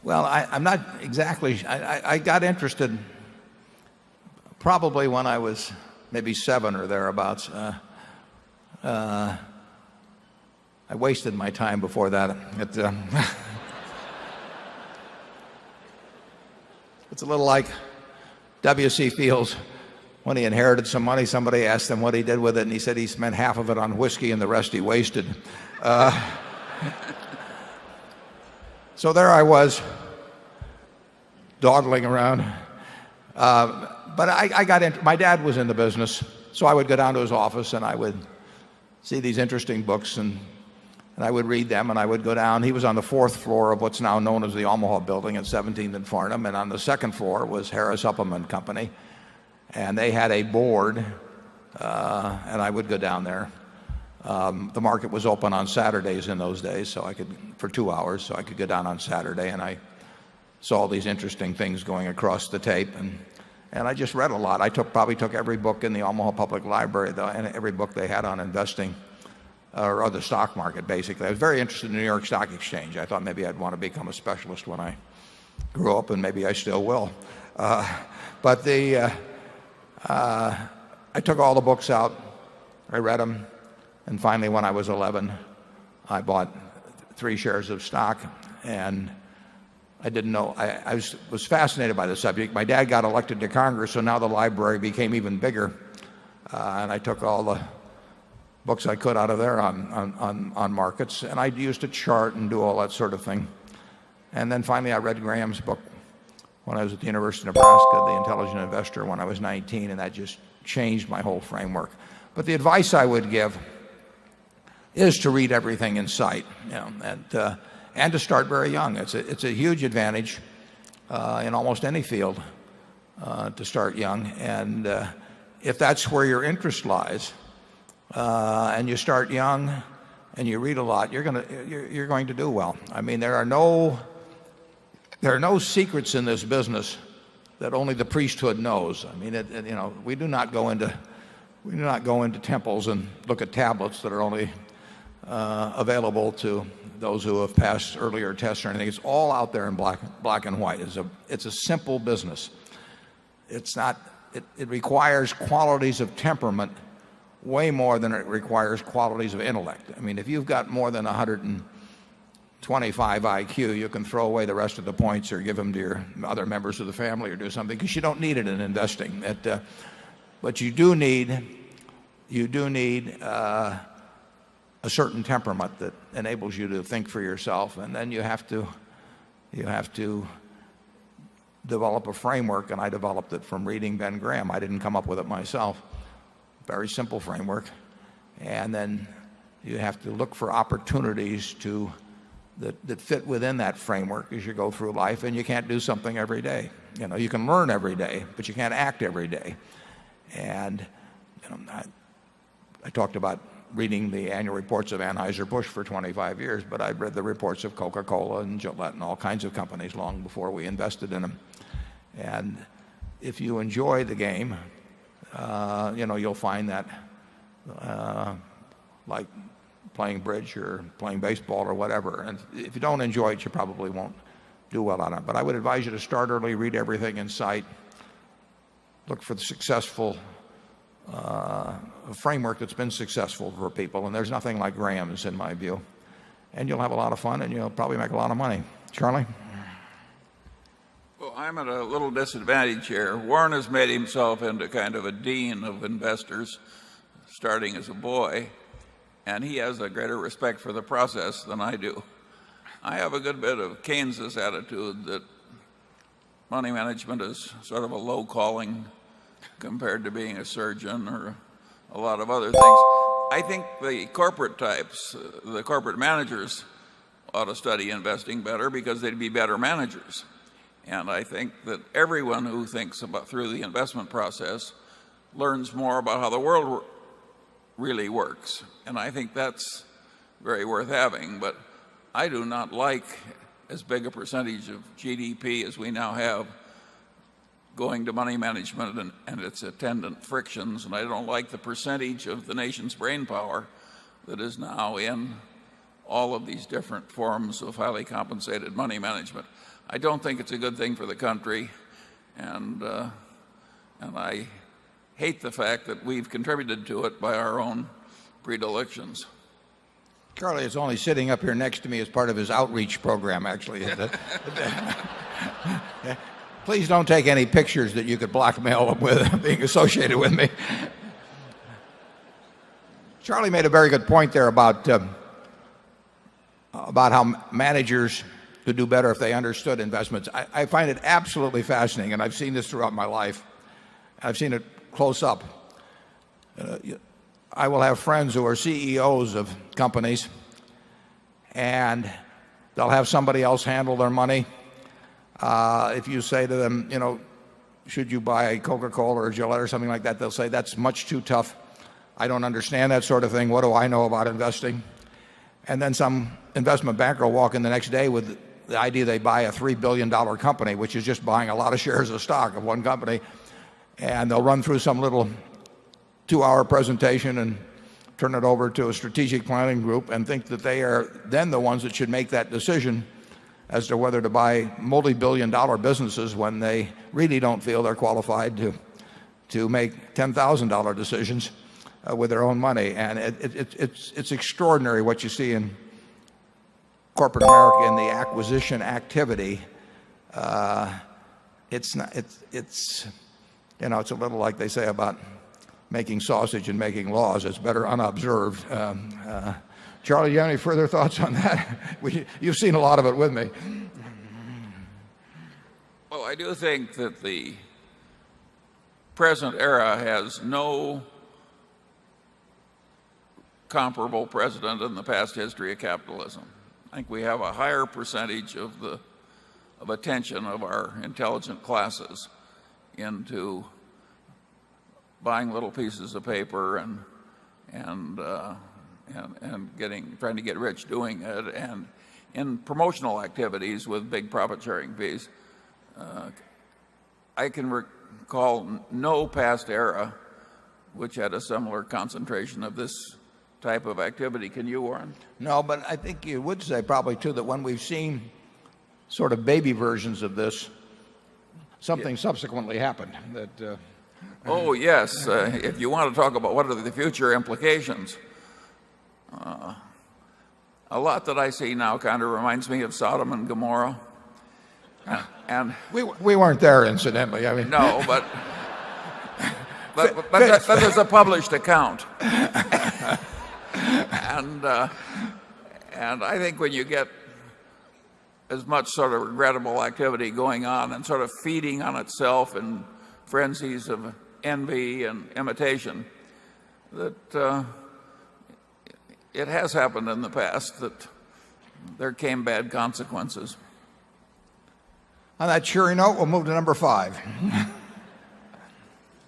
Well, I'm not exactly. I got interested probably when I was maybe 7 or thereabouts. I wasted my time before that. It's a little like W.C. Fields. When he inherited some money, somebody asked him what he did with it, and he said he spent half of it on whiskey and the rest he wasted. So there I was, dawdling around. But I got into, my dad was in the business, so I would go down to his office and I would see these interesting books, and I would read them, and I would go down. He was on the 4th floor of what's now known as the Omaha Building at 17th and Farnham, and on the 2nd floor was Harris Uppleman Company, and they had a board, and I would go down there. The market was open on Saturdays in those days, so I could, for 2 hours, so I could go down on Saturday, and I saw all these interesting things going across the tape, and I just read a lot. I probably took every book in the Omaha Public Library, and every book they had on investing or the stock market, basically. I was very interested in the New York Stock Exchange. I thought maybe I'd want to become a specialist when I grew up, and maybe I still will. But I took all the books out. I read them. And finally, when I was 11, I bought 3 shares of stock, and I didn't know. I was fascinated by the subject. My dad got elected to Congress, so now the library became even bigger. And I took all the books I could out of there on markets, and I used to chart and do all that sort of thing. And then finally, I read Graham's book when I was at the University of Nebraska, The Intelligent Investor, when I was 19, and that just changed my whole framework. But the advice I would give is to read everything in sight, and to start very young. It's a huge advantage in almost any field to start young, and if that's where your interest lies, and you start young and you read a lot, you're going to do well. I mean, there are no secrets in this business that only the priesthood knows. I mean, we do not go into temples and look at tablets that are only available to those who have passed earlier tests or anything. It's all out there in black and white. It's a simple business. It requires qualities of temperament way more than it requires qualities of intellect. I mean, if you've got more than 125 IQ, you can throw away the rest of the points or give them to your other members of the family or do something, because you don't need it in investing. But you do need a certain temperament that enables you to think for yourself, and then you have to develop a framework, and I developed it from reading Ben Graham. I didn't come up with it myself. Very simple framework. And then you have to look for opportunities that fit within that framework as you go through life, and you can't do something every day. You can learn every day, but you can't act every day. And I talked about reading the annual reports of Anheuser-Busch for 25 years, but I'd read the reports of Coca-Cola and Gillette and all kinds of companies long before we invested in them. And if you enjoy the game, you'll find that like playing bridge or playing baseball or whatever. And if you don't enjoy it, you probably won't do well on it. But I would advise you to start early, read everything in sight, look for the successful framework that's been successful for people. And there's nothing like Graham's, in my view. And you'll have a lot of fun, and you'll probably make a lot of money. Charlie? Well, I'm at a little disadvantage here. Warren has made himself into kind of a dean of investors, starting as a boy, and he has a greater respect for the process than I do. I have a good bit of Keynes's attitude that money management is sort of a low calling compared to being a surgeon or a lot of other things. I think the corporate types, the corporate managers, ought to study investing better because they'd be better managers. And I think that everyone who thinks about through the investment process learns more about how the world really works. And I think that's very worth having. But I do not like as big a percentage of GDP as we now have going to money management and its attendant frictions. And I don't like the percentage of the nation's brain power that is now in all of these different forms of highly compensated money management. I don't think it's a good thing for the country, and I hate the fact that we've contributed to it by our own predilections. Charlie is only sitting up here next to me as part of his outreach program, actually. Please don't take any pictures that you could blackmail him with being associated with me. Charlie made a very good point there about how managers could do better if they understood investments. I find it absolutely fascinating, and I've seen this throughout my life. I've seen it close up. I will have friends who are CEOs of companies, and they'll have somebody else handle their money. If you say to them, should you buy Coca-Cola or Gillette or something like that, they'll say, that's much too tough. I don't understand that sort of thing. What do I know about investing? And then some investment banker will walk in the next day with the idea they buy a $3 billion company, which is just buying a lot of shares of stock of one company. And they'll run through some little 2-hour presentation and turn it over to a strategic planning group and think that they are then the ones that should make that decision as to whether to buy multi-billion-dollar businesses when they really don't feel they're qualified to make $10,000 decisions with their own money. And it's extraordinary what you see in corporate America in the acquisition activity. It's a little like they say about making sausage and making laws. It's better unobserved. Charlie, you have any further thoughts on that? You've seen a lot of it with me. Well, I do think that the present era has no comparable precedent in the past history of capitalism. I think we have a higher percentage of attention of our intelligent classes into buying little pieces of paper and trying to get rich doing it, and in promotional activities with big profit sharing fees. I can recall no past era which had a similar concentration of this type of activity. Can you, Warren? No, but I think you would say probably too that when we've seen sort of baby versions of this, something subsequently happened that oh yes, if you want to talk about what are the future implications, a lot that I see now kind of reminds me of Sodom and Gomorrah. And we weren't there, incidentally. I mean, no, but there's a published account. And I think when you get as much sort of regrettable activity going on and sort of feeding on itself in frenzies of envy and imitation, that it has happened in the past that there came bad consequences. On that cheery note, we'll move to number 5.